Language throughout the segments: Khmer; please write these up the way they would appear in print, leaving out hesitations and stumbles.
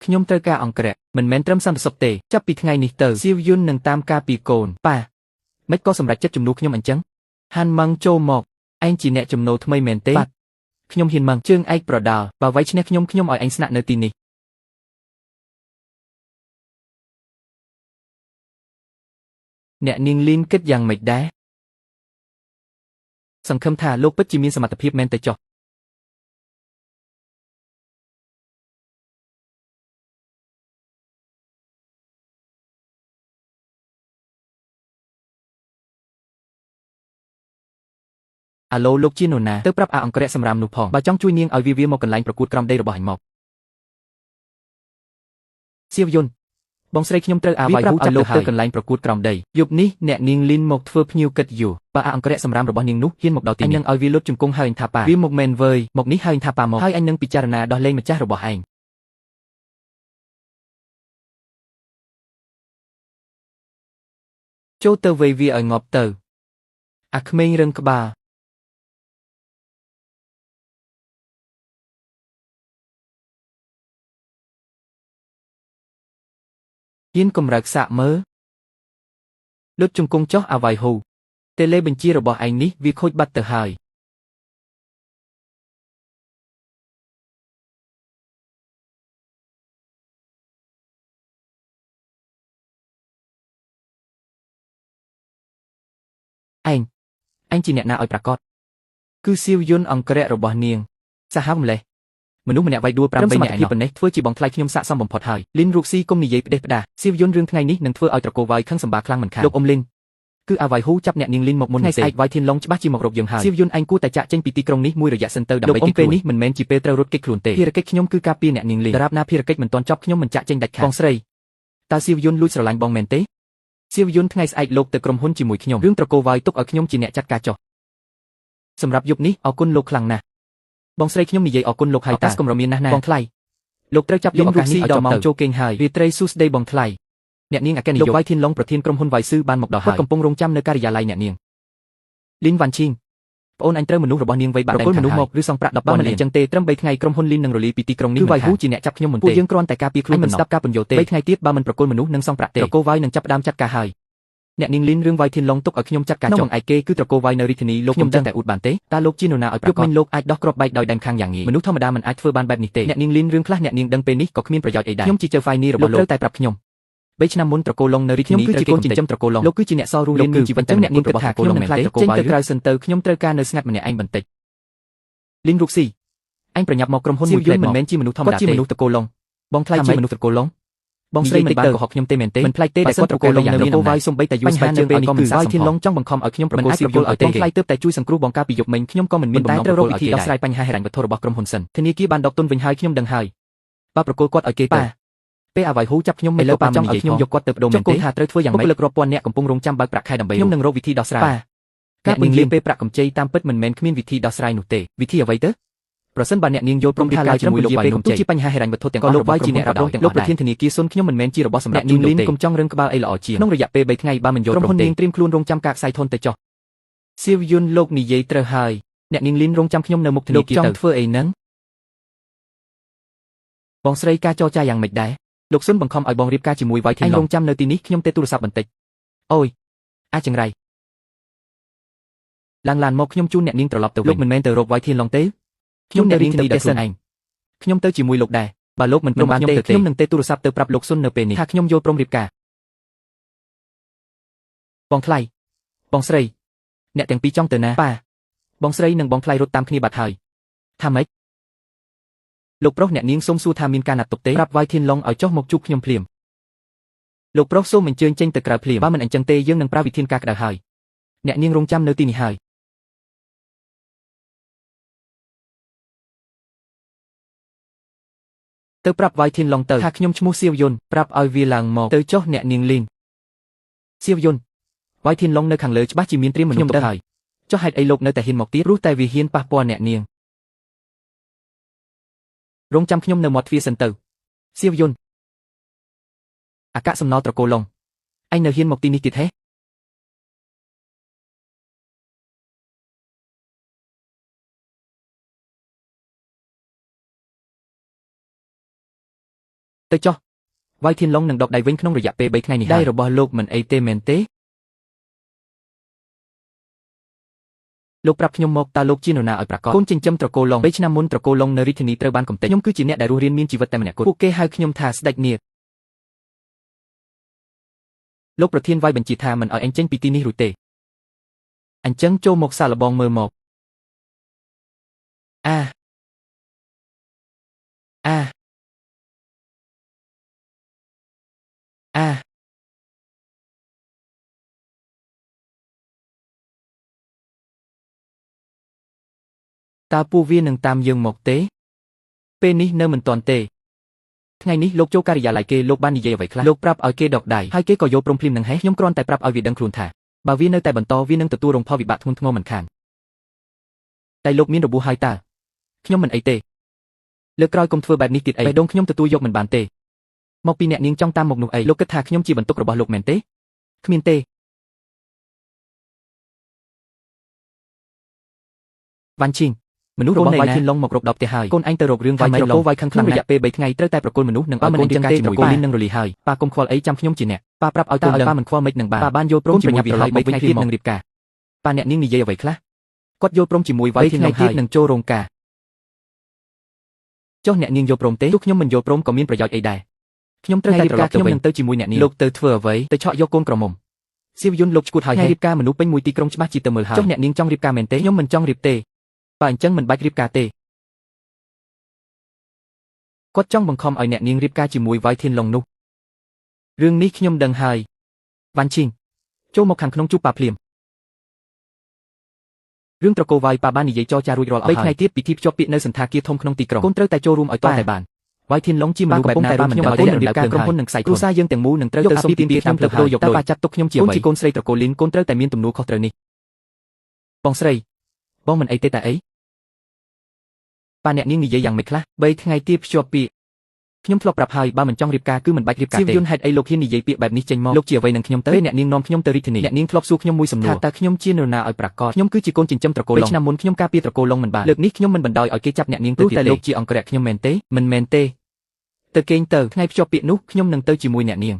ខ្ញុំត្រូវការអង្គរៈមិនមែនត្រឹមសន្តិសុខទេចាប់ពីថ្ងៃនេះទៅសៀវយុននឹងតាមការពីកូនប៉ាមិនក៏សម្រេចចិត្តជំនួសខ្ញុំអញ្ចឹងហាន់ម៉ាំងចូលមកឯងជាអ្នកចំណូលថ្មីមែនទេបាទខ្ញុំហ៊ានម៉ាំងជើងឯកប្រដាល់បើវាយឈ្នះខ្ញុំឲ្យឯងស្នាក់នៅទីនេះអ្នកនាងលីនគិតយ៉ាងម៉េចដែរសង្ឃឹមថាលោកពិតជាមានសមត្ថភាពមែនទេចុះអាឡូលោកជានរណាទៅប្រាប់អាអង្គរៈសម្រាមនោះផងបើចង់ជួយនាងឲ្យវាមកកន្លែងប្រកួតក្រំដីរបស់អញមកសៀវយុនបងស្រីខ្ញុំត្រូវអាវ៉ៃហ៊ូចាប់លោកទៅកន្លែងប្រកួតក្រំដីយប់នេះអ្នកនាងលីនមកធ្វើភ្ញៀវកិត្តិយសបើអាអង្គរៈសម្រាមរបស់នាងនោះហ៊ានមកដល់ទីនេះអញនឹងឲ្យវាលុតជង្គង់ហើយអញថាប៉ាវាមកមែនវើយមកនេះហើយអញថាប៉ាមកហើយអញនឹងពិចារណាដោះលែងម្ចាស់របស់ឯងចូលទៅវេយវាឲ្យងាប់ទៅអាក្មេងរឹងក្បាលហ៊ានកម្រើកសាកមើលលុតជង្គង់ចុះអាវ៉ៃហ៊ូតេឡេបញ្ជារបស់ឯងនេះវាខូចបាត់ទៅហើយឯងជាអ្នកណាឲ្យប្រកាសគឺសៀវយុនអង្គរៈរបស់នាងសាហាវម្លេះមនុស្សម្នាក់វាយដួល5 3នាក់ឯប៉ុណ្ណេះធ្វើជាបងថ្លៃខ្ញុំស័ក្តិសមបំផុតហើយលីនរូបស៊ីគុំនិយាយផ្ដេសផ្ដាសសៀវយុនរឿងថ្ងៃនេះនឹងធ្វើឲ្យត្រកូលវាយខឹងសម្បាខ្លាំងមិនខានលោកអ៊ំលីនគឺអាវ៉ៃហ៊ូចាប់អ្នកនាងលីនមកមុនថ្ងៃស្អែកវាយធានឡុងច្បាស់ជាមករកយើងហើយសៀវយុនឯងគួរតែចាក់ចេញពីទីក្រុងនេះមួយរយៈសិនទៅដើម្បីគេពេលនេះមិនមែនជាពេលត្រូវរត់គេចខ្លួនទេភារកិច្ចខ្ញុំគឺការពារអ្នកនាងលីនដរាបណាភារកិច្ចមិនទាន់ចប់ខ្ញុំមិនចាក់ចេញដាច់ខាតបងស្រីតើសៀវយុនលួចស្រឡាញ់បងមែនទេសៀវយុនថ្ងៃស្អែកលោកទៅក្រុមហ៊ុនជាមួយខ្ញុំរឿងត្រកូលវាយទុកឲ្យខ្ញុំជាអ្នកចាត់ការចុះសម្រាប់យប់នេះអរគុណលោកខ្លាំងណាស់បងស្រីខ្ញុំនិយាយអរគុណលោកហើយតាស្គមរមានណាស់ណាបងថ្លៃលោកត្រូវចាប់យកឱកាសនេះឲ្យដល់ម៉ោងចូលគេងហើយរាត្រីសួស្ដីបងថ្លៃអ្នកនាងអគ្គនាយកលោកវ៉ៃធានឡុងប្រធានក្រុមហ៊ុនវ៉ៃស៊ឺបានមកដល់ហើយគាត់កំពុងរងចាំនៅការិយាល័យអ្នកនាងលីនវ៉ាន់ឈីងប្អូនអញត្រូវមនុស្សរបស់នាងវ៉ៃបាត់ប្រគល់មនុស្សមកឬសងប្រាក់10បានមិនអញ្ចឹងទេត្រឹម3ថ្ងៃក្រុមហ៊ុនលីននឹងរលាយពីទីក្រុងនេះគឺវ៉ៃហ៊ូជាអ្នកចាប់ខ្ញុំមុនទេពួកយើងគ្រាន់តែការពារខ្លួនមិនស្ដាប់ការពន្យល់ទេ3ថ្ងៃទៀតបើមិនប្រគល់មនុស្សនឹងសងប្រាក់ទេត្រកូលវ៉ៃនឹងចាប់ផ្ដើមចាត់ការហើយអ្នកនាងលីនរឿងវ៉ៃធានឡុងទុកឲ្យខ្ញុំចាត់ការចុងឯគេគឺត្រកូលវ៉ៃនៅរាជធានីលោកខ្ញុំដឹងតែអ៊ូតបានទេតើលោកជានរណាឲ្យប្រកាសមិញលោកអាចដោះគ្រាប់បែកដោយដែនខាងយ៉ាងងាយមនុស្សធម្មតាមិនអាចធ្វើបានបែបនេះទេអ្នកនាងលីនរឿងខ្លះអ្នកនាងដឹងពេលនេះក៏គ្មានប្រយោជន៍អីដែរខ្ញុំជាចៅហ្វាយនីរបស់លោកត្រូវតែប្រាប់ខ្ញុំ3ឆ្នាំមុនត្រកូលឡុងនៅរាជធានីត្រូវគេកូនចិញ្ចឹមត្រកូលឡុងលោកគឺជាអ្នកសល់រួមលៀនជីវិតចឹងអ្នកនាងគិតថាខ្ញុំនឹងខ្លាចត្រកូលវ៉ៃចេញទៅក្រៅសិនទៅខ្ញុំត្រូវការនៅស្ងាត់ម្នាក់ឯងបន្តិចលីនរូបស៊ីអញប្រញាប់មកក្រុមហ៊ុនមួយផ្លែមិនមែនជាមនុស្សធម្មតាទេគាត់ជាមនុស្សត្រកូលឡុងបងថ្លៃជាមនុស្សត្រកូលឡុងបងស្រីមិនបានកុហកខ្ញុំទេមែនទេមិនប្លែកទេដែលគាត់ត្រកូលឡុងនៅមានវ៉ៃសំបីតែយូរស្បែកជើងឲ្យក៏មិនសាកសមផងចង់បង្ខំឲ្យខ្ញុំប្រកួតស៊ីវយល់ឲ្យទេបងថ្លៃទើបតែជួយសង្គ្រោះបងការពីយប់មិញខ្ញុំក៏មិនមានបំណងត្រូវរកវិធីដោះស្រាយបញ្ហាហិរញ្ញវត្ថុរបស់ក្រុមហ៊ុនសិនធនាគារបានដកទុនវិញហើយខ្ញុំដឹងហើយបើប្រកួតគាត់ឲ្យគេទៅពេលអាវ៉ៃហ៊ូចាប់ខ្ញុំមិនលើប៉ាចង់ឲ្យខ្ញុំយកគាត់ទៅបដូរមែនទេថាត្រូវធ្វើយ៉ាងម៉េចពលិករាប់ពាន់នាក់កំពុងរងចាំបើកប្រាក់ខែដើម្បីខ្ញុំនឹងរកវិធីដោះស្រាយការពន្យាពេលប្រាក់កម្ចីតាមពិតមិនមែនគ្មានវិធីដោះស្រាយនោះទេវិធីអ្វីទៅប្រសិនបើអ្នកនាងយល់ព្រមរៀបការជាមួយលោកវ៉ៃនោះទោះជាបញ្ហាហិរញ្ញវត្ថុទាំងអស់លោកវ៉ៃជាអ្នករ៉ាប់រងទាំងលោកប្រធានធនាគារសុនខ្ញុំមិនមែនជារបស់សម្រាប់អ្នកនាងលីនកុំចង់រឹងក្បាលអីល្អជាងក្នុងរយៈពេល3ថ្ងៃបើមិនយល់ព្រមទេក្រុមហ៊ុននាងត្រៀមខ្លួនរងចាំការខ្សែធនទៅចុះសៀវយុនលោកនិយាយត្រូវហើយអ្នកនាងលីនរងចាំខ្ញុំនៅមុខធនាគារទៅលោកចង់ធ្វើអីហ្នឹងបងស្រីការចរចាយ៉ាងម៉េចដែរលោកសុនបង្ខំឲ្យបងរៀបការជាមួយវ៉ៃធានឡុងរងចាំនៅទីនេះខ្ញុំទេទូរស័ព្ទបន្តិចអូយអាចង្រៃឡើងឡានមកខ្ញុំជូនអ្នកនាងត្រឡប់ទៅវិញលោកមិនមែនទៅរកវ៉ៃធានឡុងទេខ្ញុំអ្នករៀងទៅផ្ទះខ្លួនឯងខ្ញុំទៅជាមួយលោកដែរបើលោកមិនព្រមបានទេខ្ញុំនឹងទេទូរស័ព្ទទៅប្រាប់លោកសុននៅពេលនេះថាខ្ញុំយល់ព្រមរៀបការបងថ្លៃបងស្រីអ្នកទាំងពីរចង់ទៅណាប៉ាបងស្រីនិងបងថ្លៃរត់តាមគ្នាបាត់ហើយថាម៉េចលោកប្រុសអ្នកនាងសូមសួរថាមានការណាត់ទុកទេប្រាប់វ៉ៃធានឡុងឲ្យចុះមកជួបខ្ញុំភ្លាមលោកប្រុសសូមអញ្ជើញចេញទៅក្រៅភ្លាមបើមិនអញ្ចឹងទេយើងនឹងប្រើវិធានការក្តៅហើយអ្នកនាងរងចាំនៅទីនេះហើយទៅប្រាប់វ៉ៃធានឡុងទៅថាខ្ញុំឈ្មោះសៀវយុនប្រាប់ឲ្យវាឡើងមកទៅចុះអ្នកនាងលីនសៀវយុនវ៉ៃធានឡុងនៅខាងលើច្បាស់ជាមានត្រៀមមនុស្សទុកហើយចុះហេតុអីលោកនៅតែហ៊ានមកទៀតព្រោះតែវាហ៊ានប៉ះពាល់អ្នកនាងរងចាំខ្ញុំនៅមាត់ទ្វារសិនទៅសៀវយុនអគ្គសំណល់ត្រកូលឡុងឯងនៅហ៊ានមកទីនេះទៀតហេ ទៅចុះវាយធានឡុងនឹងដកដៃវិញក្នុងរយៈពេល3ថ្ងៃនេះដៃរបស់លោកមិនអីទេមែនទេលោកប្រាប់ខ្ញុំមកតើលោកជានរណាឲ្យប្រកាសកូនចិញ្ចឹមត្រកូលឡុង3ឆ្នាំមុនត្រកូលឡុងនៅរាជធានីត្រូវបានកំទេចខ្ញុំគឺជាអ្នកដែលរស់រានមានជីវិតតែម្នាក់គត់ពួកគេហៅខ្ញុំថាស្ដេចនាគលោកប្រធានវាយបញ្ជាថាមិនឲ្យអញចេញពីទីនេះរួចទេអញ្ចឹងចូលមកសាកល្បងមើលមកតើពួកវានឹងតាមយើងមកទេពេលនេះនៅមិនទាន់ទេថ្ងៃនេះលោកចូលការិយាល័យគេលោកបាននិយាយអ្វីខ្លះលោកប្រាប់ឲ្យគេដកដៃហើយគេក៏យកព្រមភ្លាមនឹងហេះខ្ញុំគ្រាន់តែប្រាប់ឲ្យវាដឹងខ្លួនថាបើវានៅតែបន្តវានឹងទទួលរងផលវិបាកធ្ងន់ធ្ងរមិនខានតែលោកមានរបួសហើយតើខ្ញុំមិនអីទេលើកក្រោយកុំធ្វើបែបនេះទៀតអីបេះដូងខ្ញុំទទួលយកមិនបានទេមកពីអ្នកនាងចង់តាមមកនោះអីលោកគិតថាខ្ញុំជាបន្ទុករបស់លោកមែនទេគ្មានទេវ៉ាន់ឈីងមនុស្សរបស់វាយធានឡុងមករកដល់ផ្ទះហើយកូនឯងទៅរករឿងវាយត្រកូលវាយខឹងខ្លាំងរយៈពេល3ថ្ងៃត្រូវតែប្រគល់មនុស្សនឹងបើមិនអញ្ចឹងទេត្រកូលលីននឹងរលាយហើយប៉ាកុំខ្វល់អីចាំខ្ញុំជាអ្នកប៉ាប្រាប់ឲ្យតើប៉ាមិនខ្វល់មិននឹងប៉ាបានយល់ព្រមជាមួយវាហើយ3ថ្ងៃទៀតនឹងរៀបការប៉ាអ្នកនាងនិយាយអ្វីខ្លះគាត់យល់ព្រមជាមួយវាយធានឡុងហើយនឹងចូលរោងការចុះអ្នកនាងយល់ព្រមទេទោះខ្ញុំមិនយល់ព្រមក៏មានប្រយោជន៍អីដែរខ្ញុំត្រូវតែរៀបការខ្ញុំនឹងទៅជាមួយអ្នកនាងលោកទៅធ្វើអ្វីទៅឆក់យកកូនក្រមុំសៀវយុនលោកឈួតហើយរៀបការមនុស្សពេញមួយទីក្រុងច្បាស់ជាទៅមើលហើយចុះអ្នកនាងចង់រៀបការមែនទេខ្ញុំមិនចង់រៀបទេបើអញ្ចឹងមិនបាច់រៀបការទេគាត់ចង់បង្ខំឲ្យអ្នកនាងរៀបការជាមួយវាយធានឡុងនោះរឿងនេះខ្ញុំដឹងហើយវ៉ាន់ឈីងចូលមកខាងក្នុងជួបប៉ាភ្លាមរឿងត្រកូលវាយប៉ាបាននិយាយចរចារួចរាល់អស់ហើយ3ថ្ងៃទៀតពិធីភ្ជាប់ពាក្យនៅសន្តាគារធំក្នុងទីក្រុងកូនត្រូវតែចូលរួមឲ្យទាល់តែបានវាយធានឡុងជាមនុស្សបែបណាប៉ាខ្ញុំឲ្យខ្ញុំរៀបការក្រុមហ៊ុននឹងខ្សែគ្រួសារយើងទាំងមូលនឹងត្រូវទៅសុំទានតាមទៅយកលុយប៉ាចាត់ទុកខ្ញុំជាអ្វីកូនស្រីត្រកូលលីនកូនត្រូវតែមានទំនួលខុសត្រូវនេះបងស្រីបងមិនអីទេតែអីប៉ាអ្នកនាងនិយាយយ៉ាងម៉េចខ្លះ3ថ្ងៃទៀតភ្ជាប់ពាក្យខ្ញុំធ្លាប់ប្រាប់ហើយបើមិនចង់រៀបការគឺមិនបាច់រៀបការទេសៀវយុនហេតុអីលោកហ៊ាននិយាយពាក្យបែបនេះចេញមកលោកជាអ្វីនឹងខ្ញុំទៅពេលអ្នកនាងនាំខ្ញុំទៅរាជធានីអ្នកនាងធ្លាប់សួរខ្ញុំមួយសំណួរថាតើខ្ញុំជានរណាឲ្យប្រកាសខ្ញុំគឺជាកូនចិញ្ចឹមត្រកូលឡុងឆ្នាំមុនខ្ញុំការពារត្រកូលឡុងមិនបានលើកនេះខ្ញុំមិនបណ្ដោយឲ្យគេចាប់អ្នកនាងទៅទៀតទេតែលោកជាអង្គរៈខ្ញុំមែនទេមិនមែនទេទៅគេងទៅថ្ងៃភ្ជាប់ពាក្យនោះខ្ញុំនឹងទៅជាមួយអ្នកនាង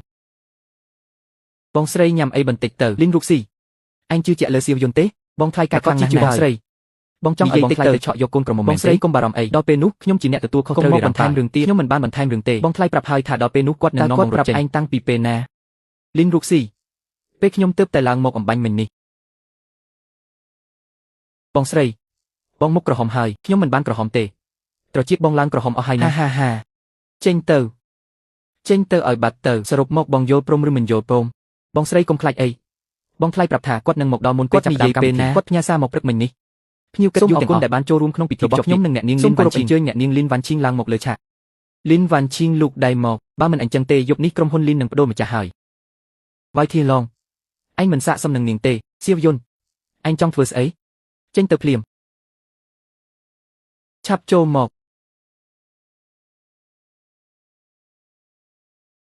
បងស្រីញ៉ាំអីបន្តិចទៅលីនរូកស៊ីអញជឿជាក់លើសៀវយុនទេបងថ្លៃកាត់ខ្លាំងណាស់បងស្រីបងចង់ឲ្យបងថ្លៃទៅឆក់យកកូនក្រមុំបងស្រីកុំបារម្ភអីដល់ពេលនោះខ្ញុំជាអ្នកទទួលខុសត្រូវបន្ថែមរឿងទៀតខ្ញុំមិនបានបន្ថែមរឿងទេបងថ្លៃប្រាប់ហើយថាដល់ពេលនោះគាត់នឹងនាំមករត់ចេញឯងតាំងពីពេលណាលីនរូកស៊ីពេលខ្ញុំទើបតែឡើងមកអំបញ្ញមិញនេះបងស្រីបងមុខក្រហមហើយខ្ញុំមិនបានក្រហមទេត្រចៀកបងឡើងក្រហមអស់ហើយណាហាចេញទៅឲ្យបាត់ទៅសរុបមកបងយល់ព្រមឬមិនយល់ព្រមបងស្រីកុំខ្លាចអីបងថ្លៃប្រាប់ថាគាត់នឹងមកដល់មុនគាត់និយាយពេលណាគាត់ផ្ញើសារមកព្រឹកមិញនេះភ្ញៀវកិត្តិយសទាំងអស់ដែលបានចូលរួមក្នុងពិធីរបស់ខ្ញុំនិងអ្នកនាងលីនវ៉ាន់ឈីងអញ្ជើញអ្នកនាងលីនវ៉ាន់ឈីងឡើងមកលើឆាកលីនវ៉ាន់ឈីងលូកដៃមកបើមិនអញ្ចឹងទេយប់នេះក្រុមហ៊ុនលីននឹងបដូរម្ចាស់ហើយវាយធាឡងអញមិនសាកសមនឹងនាងទេសៀវយុនអញចង់ធ្វើស្អីចេញទៅភ្លាមឆាប់ចូលមក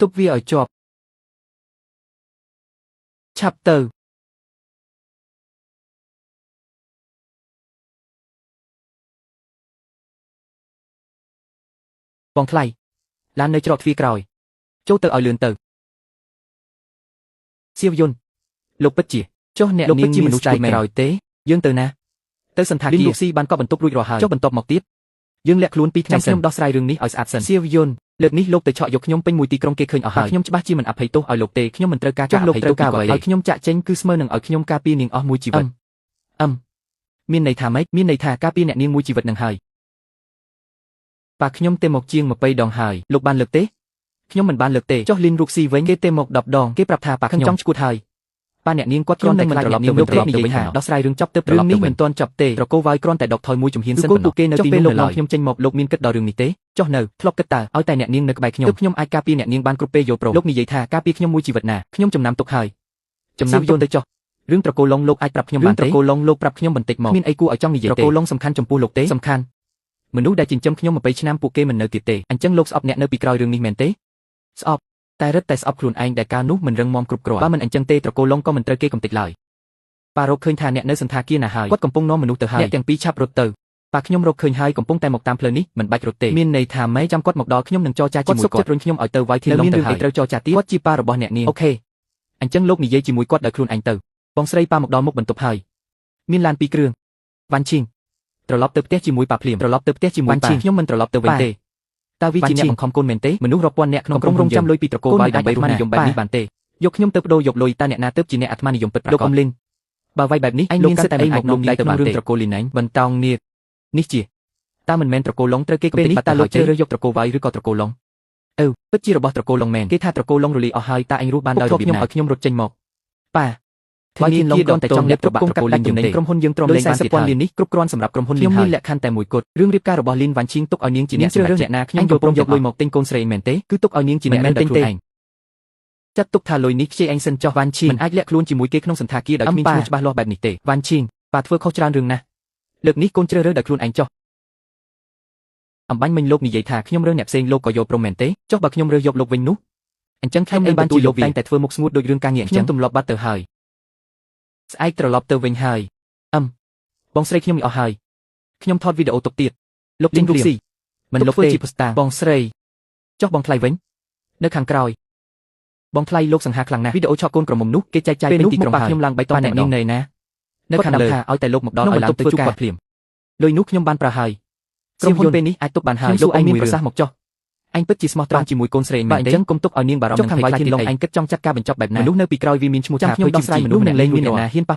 ទប់វាឲ្យជាប់ឆាប់ទៅបងថ្លៃឡាននៅច្រកទ្វារក្រោយចូលទៅឲ្យលឿនទៅសៀវយុនលោកពិតជាចុះអ្នកនាងជាមនុស្សឆ្កែក្រោយទេយើងទៅណាទៅសន្តាគារលីនលូកស៊ីបានកប់បន្ទប់រួចរាល់ហើយចុះបន្ទប់មកទៀតយើងលាក់ខ្លួន2ថ្ងៃសិនខ្ញុំដោះស្រាយរឿងនេះឲ្យស្អាតសិនសៀវយុនលើកនេះលោកទៅឆក់យកខ្ញុំពេញមួយទីក្រុងគេឃើញអស់ហើយខ្ញុំច្បាស់ជាមិនអភ័យទោសឲ្យលោកទេខ្ញុំមិនត្រូវការការអភ័យទោសអ្វីឲ្យខ្ញុំចាក់ចេញគឺស្មើនឹងឲ្យខ្ញុំការពារនាងអស់មួយជីវិតមានន័យថាម៉េចមានន័យថាការពារអ្នកនាងមួយជីវិតនឹងហើយប៉ាខ្ញុំទេមកជាង20ដងហើយលោកបានលើកទេខ្ញុំមិនបានលើកទេចុះលីនរូកស៊ីវិញគេទេមក10ដងគេប្រាប់ថាប៉ាខ្ញុំចង់ឈួតហើយប៉ាអ្នកនាងគាត់គ្រាន់តែខ្លាចអ្នកនាងទៅវិញនិយាយថាដោះស្រាយរឿងចប់ទៅរឿងនេះមិនទាន់ចប់ទេត្រកូលវាយគ្រាន់តែដកថយមួយជំហានសិនប៉ុណ្ណោះគេនៅទីនោះឡើយខ្ញុំចេញមកលោកមានគិតដល់រឿងនេះទេចុះនៅធ្លាប់គិតតើឲ្យតែអ្នកនាងនៅក្បែរខ្ញុំទើបខ្ញុំអាចការពារអ្នកនាងបានគ្រប់ពេលយល់ព្រមលោកនិយាយថាការពារខ្ញុំមួយជីវិតណាខ្ញុំចំណាំទុកហើយចំណាំយល់ទៅចុះរឿងត្រកូលឡុងលោកអាចប្រាប់ខ្ញុំបានទេត្រកូលឡុងលោកប្រាប់ខ្ញុំបន្តិចមកមានអីគួរឲ្យចង់និយាយទេត្រកូលឡុងសំខាន់ចំពោះលោកទេសំខាន់មនុស្សដែលចិញ្ចឹមខ្ញុំ20ឆ្នាំពួកគេមិននៅទៀតទេអញ្ចឹងលោកស្អប់អ្នកនៅពីក្រោយរឿងនេះមែនទេស្អប់តែរឹតតែស្អប់ខ្លួនឯងដែលការនោះមិនរឹងមាំគ្រប់គ្រាន់បើមិនអញ្ចឹងទេត្រកូលឡុងក៏មិនត្រូវគេកំទេចឡើយប៉ារកឃើញថាអ្នកនៅសន្តាគារណាហើយគាត់កំពុងនាំមនុស្សទៅហើយអ្នកទាំងពីរឆាប់រត់ទៅ ប៉ាខ្ញុំរកឃើញហើយកំពុងតែមកតាមផ្លូវនេះមិនបាច់រត់ទេមានន័យថាម៉ែចាំគាត់មកដល់ខ្ញុំនឹងចរចាជាមួយគាត់រុញខ្ញុំឲ្យទៅវាយធានឡងទៅហើយត្រូវចរចាទៀតគាត់ជាប៉ារបស់អ្នកនាងអូខេអញ្ចឹងលោកនិយាយជាមួយគាត់ដោយខ្លួនឯងទៅបងស្រីប៉ាមកដល់មុខបន្ទប់ហើយមានឡាន2គ្រឿងវ៉ាន់ឈីងត្រឡប់ទៅផ្ទះជាមួយប៉ាភ្លាមត្រឡប់ទៅផ្ទះជាមួយប៉ាខ្ញុំមិនត្រឡប់ទៅវិញទេតើវាជាអ្នកបង្ខំកូនមែនទេមនុស្សរាប់ពាន់អ្នកក្នុងក្រុមរងចាំលុយពីត្រកូលវាយដើម្បីរស់និយមបែបនេះបានទេយកខ្ញុំទៅបដូរយកលុយតើអ្នកណាទៅជាអ្នកអាត្មានិយមពិតប្រាកដលោកអំលីនបើវាយបែបនេះឯងមានសិទ្ធិអីមកលុំដៃទៅបានទេត្រកូលលីណែងបន្តោងនេះនេះជាតើមិនមែនត្រកូលឡុងត្រូវគេកំទេចបាត់តើលោកជ្រើសរើសយកត្រកូលវាយឬក៏ត្រកូលឡុងពិតជារបស់ត្រកូលឡុងមែនគេថាត្រកូលឡុងរលាយអស់ហើយតើអញរស់បានដោយរបៀបណាខ្ញុំរត់ចេញមកប៉ាវាយធានឡុងតែចង់អ្នកប្របាក់ត្រកូលលីនចំណេញក្រុមហ៊ុនយើងទ្រាំលែងបានទៀតហើយលាននេះគ្រប់គ្រាន់សម្រាប់ក្រុមហ៊ុនលីនហើយខ្ញុំមានលក្ខខណ្ឌតែមួយគត់រឿងរៀបការរបស់លីនវ៉ាន់ឈីងទុកឲ្យនាងជាអ្នកជ្រើសរើសអ្នកណាខ្ញុំយកលុយមកទិញកូនស្រីមែនទេគឺទុកឲ្យនាងជាអ្នកទិញទេចាត់ទុកថាលុយនេះខ្ចីអញសិនចោះវ៉ាន់ឈីងមិនអាចលាក់ខ្លួនជាមួយគេក្នុងសន្តាគារដោយគ្មានឈ្មោះច្បាស់លាស់បែបនេះទេវ៉ាន់ឈីងប៉ាធ្វើខុសច្រើនរឿងណាស់លើកនេះកូនជ្រើសរើសដោយខ្លួនឯងចោះអំបញ្ញមិញលោកនិយាយថាខ្ញុំរើសអ្នកផ្សេងលោកក៏យកព្រមមែនទេចុះបើខ្ញុំរើសយកលោកវិញនោះអញ្ចឹងខ្ញុំនឹងបានជួយលោកតែងតែធ្វើមុខស្ងួតដូចរឿងការងារអញ្ចឹងទម្លាប់បាត់ទៅហើយស្អែកត្រឡប់ទៅវិញហើយបងស្រីខ្ញុំអស់ហើយខ្ញុំថតវីដេអូទុកទៀតលោកជីងរូបស៊ីមិនលុបទេជា poster បងស្រីចុះបងថ្លៃវិញនៅខាងក្រោយបងថ្លៃលោកសង្ហាខ្លាំងណាស់វីដេអូឆក់កូនក្រមុំនោះគេចែកចាយពេញទីក្រុងហើយខ្ញុំឡើងបៃតងអ្នកនាងនៅណានៅខាងលើថាឲ្យតែលោកមកដល់ឲ្យឡើងទៅជួបគាត់ភ្លាមលុយនោះខ្ញុំបានប្រើហើយក្រុមហ៊ុនពេលនេះអាចទុកបានហើយលោកឯងមានប្រសាសន៍មកចុះអញពិតជាស្មោះត្រង់ជាមួយកូនស្រីមែនទេអញ្ចឹងកុំទុកឲ្យនាងបារម្ភនឹងខាងវាយធានឡុងអញគិតចង់ចាត់ការបញ្ចប់បែបណាមនុស្សនៅពីក្រោយវាមានឈ្មោះថាខ្ញុំដោះស្រាយមនុស្សនឹងលែងមានអ្នកណាហ៊ានប៉ះ